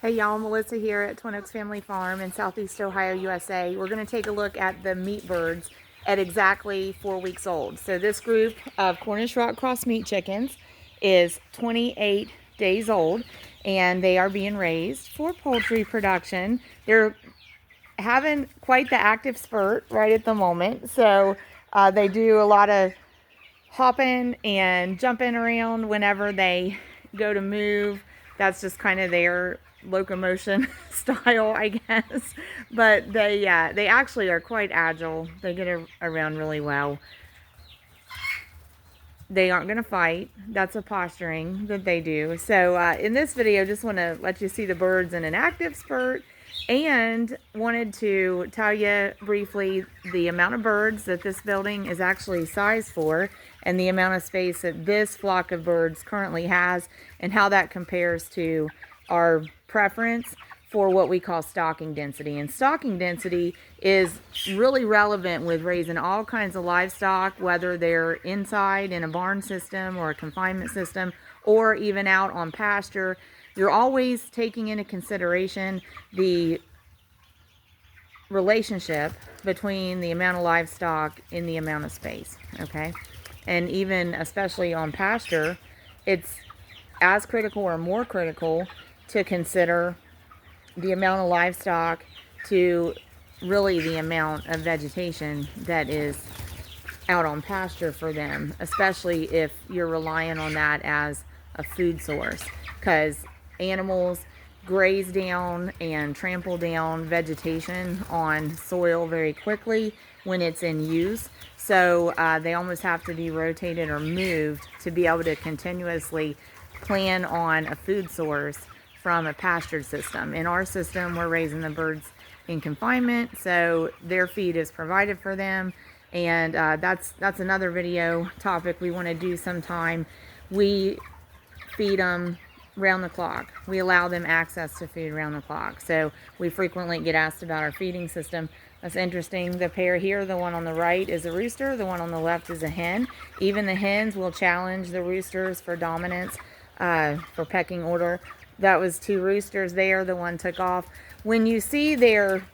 Hey y'all, Melissa here at Twin Oaks Family Farm in Southeast Ohio, USA. We're going to take a look at the meat birds at exactly 4 weeks old. So this group of Cornish Rock Cross meat chickens is 28 days old and they are being raised for poultry production. They're having quite the active spurt right at the moment. So they do a lot of hopping and jumping around whenever they go to move. That's just kind of their locomotion style, I guess. But they actually are quite agile. They get around really well. They aren't going to fight. That's a posturing that they do. So in this video, just want to let you see the birds in an active spurt, and wanted to tell you briefly the amount of birds that this building is actually sized for, and the amount of space that this flock of birds currently has, and how that compares to our preference for what we call stocking density. And stocking density is really relevant with raising all kinds of livestock, whether they're inside in a barn system or a confinement system, or even out on pasture. You're always taking into consideration the relationship between the amount of livestock and the amount of space, okay? And even especially on pasture, it's as critical or more critical to consider the amount of livestock to really the amount of vegetation that is out on pasture for them, especially if you're relying on that as a food source, because animals graze down and trample down vegetation on soil very quickly when it's in use. So they almost have to be rotated or moved to be able to continuously plan on a food source from a pastured system. In our system, we're raising the birds in confinement, so their feed is provided for them. And that's another video topic we want to do sometime. We feed them round the clock. We allow them access to food round the clock. So we frequently get asked about our feeding system. That's interesting. The pair here, the one on the right is a rooster, the one on the left is a hen. Even the hens will challenge the roosters for dominance, for pecking order. That was two roosters there. The one took off. When you see their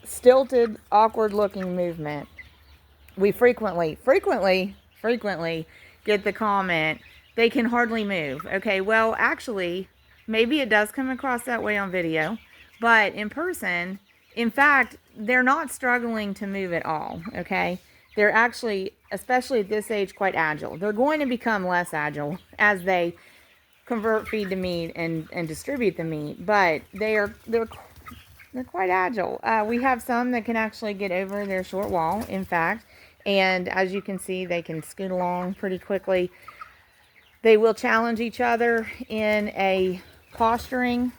stilted, awkward looking movement, we frequently get the comment, they can hardly move. Okay, well, actually, maybe it does come across that way on video, but in person, in fact, they're not struggling to move at all, okay? They're actually, especially at this age, quite agile. They're going to become less agile as they convert feed to meat and distribute the meat, but they're quite agile. We have some that can actually get over their short wall, in fact, and as you can see, they can scoot along pretty quickly. They will challenge each other in a posturing,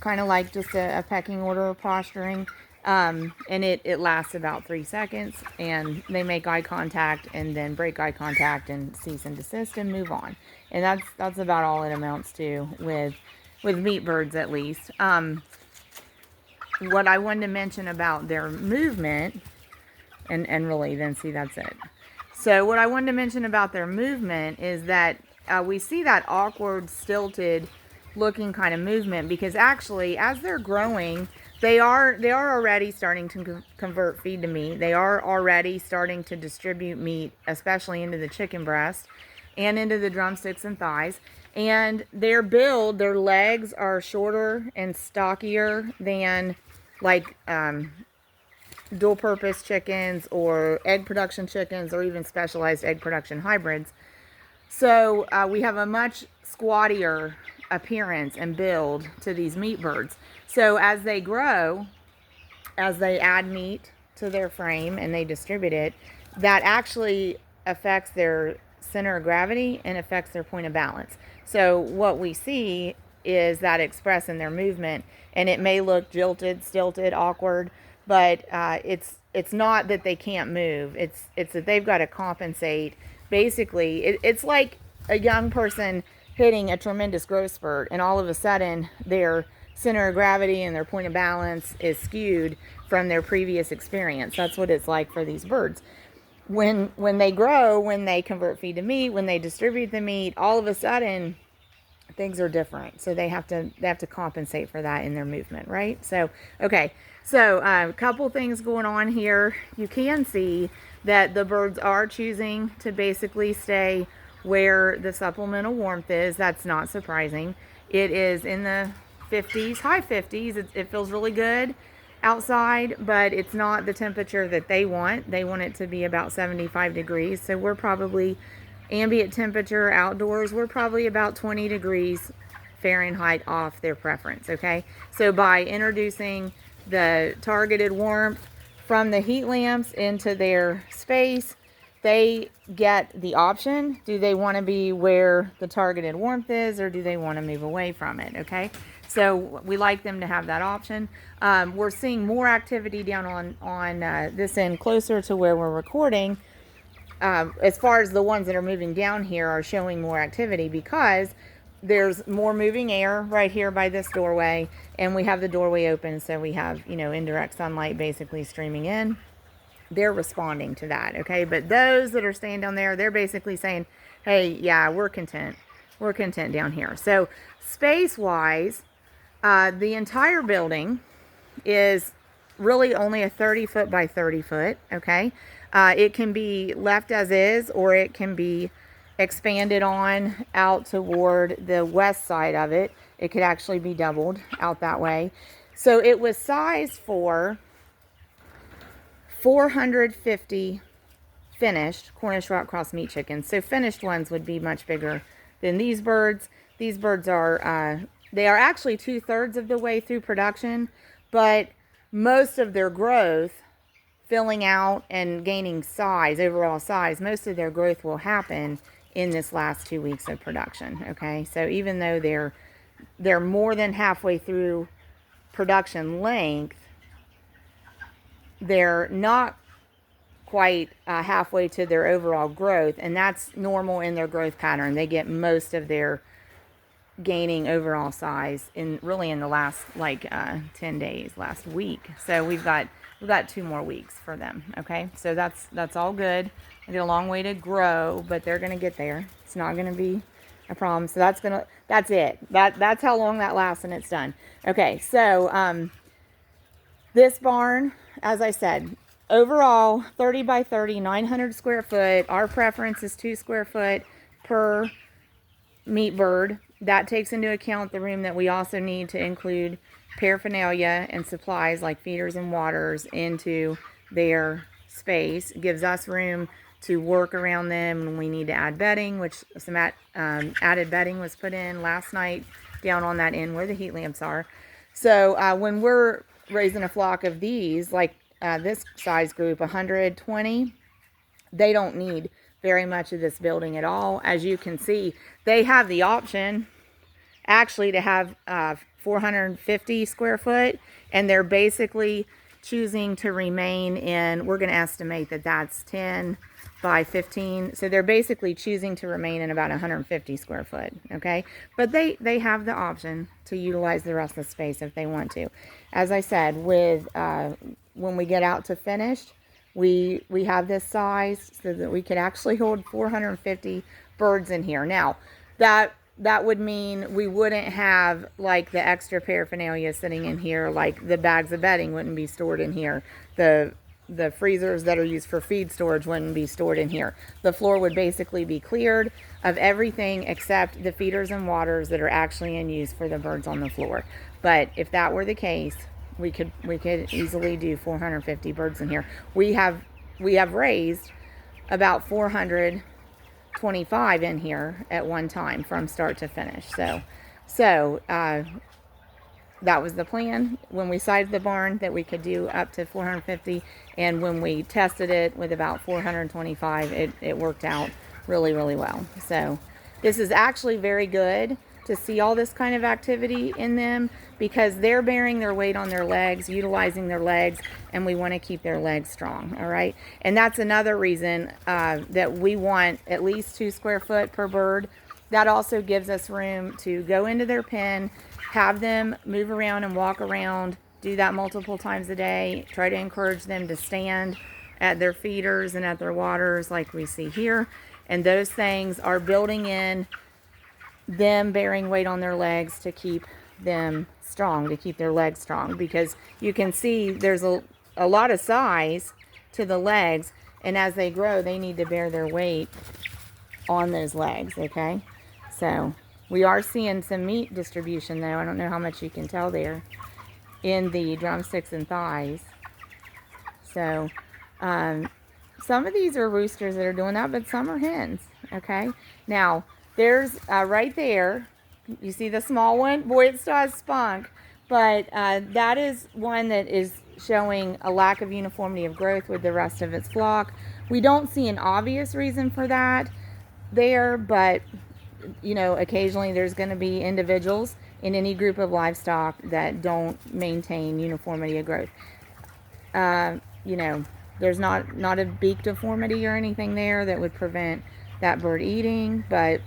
kind of like just a pecking order posturing, and it lasts about 3 seconds, and they make eye contact and then break eye contact and cease and desist and move on. And that's about all it amounts to with meat birds, at least. What I wanted to mention about their movement, and really then see, that's it. So what I wanted to mention about their movement is that we see that awkward, stilted looking kind of movement, because actually as they're growing, they are already starting to convert feed to meat. They are already starting to distribute meat, especially into the chicken breast and into the drumsticks and thighs. And their build, their legs are shorter and stockier than like dual purpose chickens or egg production chickens or even specialized egg production hybrids. So we have a much squattier appearance and build to these meat birds. So as they grow, as they add meat to their frame and they distribute it, that actually affects their center of gravity and affects their point of balance. So what we see is that expressed in their movement, and it may look jilted, stilted, awkward, but it's not that they can't move. It's that they've got to compensate. Basically, it's like a young person hitting a tremendous growth spurt, and all of a sudden their center of gravity and their point of balance is skewed from their previous experience. That's what it's like for these birds. When they grow, when they convert feed to meat, when they distribute the meat, all of a sudden things are different, so they have to compensate for that in their movement, right? So okay, so a couple things going on here. You can see that the birds are choosing to basically stay where the supplemental warmth is. That's not surprising. It is in the 50s, high 50s. It feels really good outside, but it's not the temperature that they want. They want it to be about 75 degrees. So we're probably ambient temperature outdoors, we're probably about 20 degrees Fahrenheit off their preference, okay? So by introducing the targeted warmth from the heat lamps into their space, they get the option. Do they want to be where the targeted warmth is, or do they want to move away from it, okay? So we like them to have that option. We're seeing more activity down on this end closer to where we're recording. As far as the ones that are moving down here are showing more activity because there's more moving air right here by this doorway, and we have the doorway open, so we have, you know, indirect sunlight basically streaming in. They're responding to that, okay? But those that are staying down there, they're basically saying, hey, yeah, we're content. We're content down here. So space-wise, the entire building is really only a 30 foot by 30 foot, okay? It can be left as is, or it can be expanded on out toward the west side of it. It could actually be doubled out that way. So it was sized for 450 finished Cornish rock cross meat chickens. So finished ones would be much bigger than these birds. These birds are, they are actually 2/3 of the way through production, but most of their growth, filling out and gaining size, overall size, most of their growth will happen in this last 2 weeks of production, okay? So even though they're more than halfway through production length, they're not quite halfway to their overall growth, and that's normal in their growth pattern. They get most of their gaining overall size in the last 10 days, last week. So we've got 2 more weeks for them, okay? So that's all good. They got a long way to grow, but they're going to get there. It's not going to be a problem. So that's it. That's how long that lasts, and it's done. Okay, so this barn, as I said, overall 30 by 30, 900 square foot. Our preference is 2 square foot per meat bird. That takes into account the room that we also need to include paraphernalia and supplies like feeders and waters into their space. It gives us room to work around them when we need to add bedding, which some added bedding was put in last night down on that end where the heat lamps are. So when we're raising a flock of these, like this size group, 120, they don't need very much of this building at all. As you can see, they have the option actually to have 450 square foot, and they're basically choosing to remain in, we're going to estimate that that's 10 by 15. So they're basically choosing to remain in about 150 square foot, okay? But they have the option to utilize the rest of the space if they want to. As I said, with when we get out to finished, we have this size so that we could actually hold 450 birds in here. Now, that would mean we wouldn't have like the extra paraphernalia sitting in here, like the bags of bedding wouldn't be stored in here. The freezers that are used for feed storage wouldn't be stored in here. The floor would basically be cleared of everything except the feeders and waters that are actually in use for the birds on the floor. But if that were the case, we could easily do 450 birds in here. We have raised about 425 in here at one time from start to finish. So that was the plan when we sized the barn, that we could do up to 450, and when we tested it with about 425, it worked out really, really well. So this is actually very good to see all this kind of activity in them, because they're bearing their weight on their legs, utilizing their legs, and we want to keep their legs strong, all right? And that's another reason that we want at least 2 square foot per bird. That also gives us room to go into their pen, have them move around and walk around, do that multiple times a day, try to encourage them to stand at their feeders and at their waters like we see here. And those things are building in them bearing weight on their legs to keep them strong, to keep their legs strong, because you can see there's a lot of size to the legs, and as they grow they need to bear their weight on those legs. Okay, so we are seeing some meat distribution though. I don't know how much you can tell there in the drumsticks and thighs. So some of these are roosters that are doing that, but some are hens. Okay, now there's right there, you see the small one? Boy, it still has spunk, but that is one that is showing a lack of uniformity of growth with the rest of its flock. We don't see an obvious reason for that there, but you know, occasionally there's going to be individuals in any group of livestock that don't maintain uniformity of growth. You know, there's not a beak deformity or anything there that would prevent that bird eating, but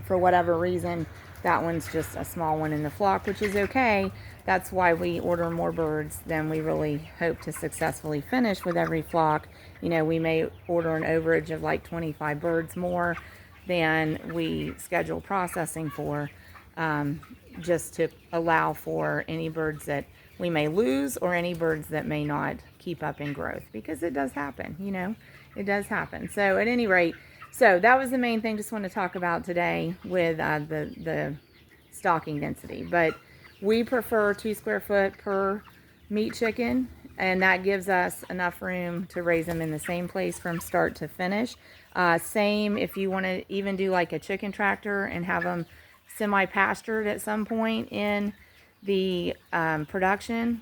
for whatever reason, that one's just a small one in the flock, which is okay. That's why we order more birds than we really hope to successfully finish with every flock. You know, we may order an overage of like 25 birds more than we schedule processing for, just to allow for any birds that we may lose or any birds that may not keep up in growth, because it does happen, you know, it does happen. So at any rate, so that was the main thing just want to talk about today with the stocking density. But we prefer 2 square foot per meat chicken, and that gives us enough room to raise them in the same place from start to finish. Same if you want to even do like a chicken tractor and have them semi-pastured at some point in the production,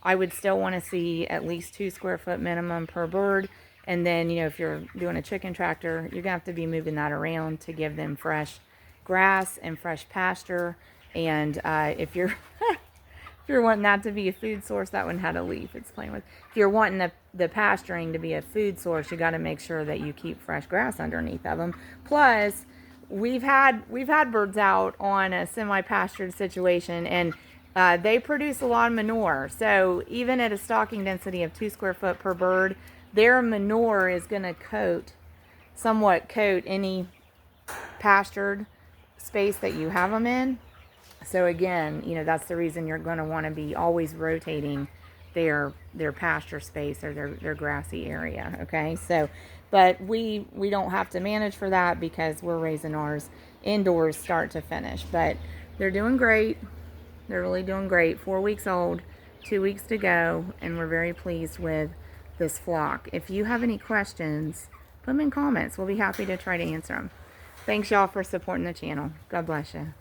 I would still want to see at least 2 square foot minimum per bird. And then, you know, if you're doing a chicken tractor, you're gonna have to be moving that around to give them fresh grass and fresh pasture. And if you're if you're wanting that to be a food source, that one had a leaf it's playing with. If you're wanting the pasturing to be a food source, you got to make sure that you keep fresh grass underneath of them. Plus, we've had birds out on a semi-pastured situation, and they produce a lot of manure. So even at a stocking density of 2 square foot per bird, their manure is going to somewhat coat any pastured space that you have them in. So again, you know, that's the reason you're going to want to be always rotating their pasture space or their grassy area. Okay, so but we don't have to manage for that because we're raising ours indoors start to finish. But they're doing great. They're really doing great. 4 weeks old, 2 weeks to go, and we're very pleased with this flock. If you have any questions, put them in comments. We'll be happy to try to answer them. Thanks y'all for supporting the channel. God bless you.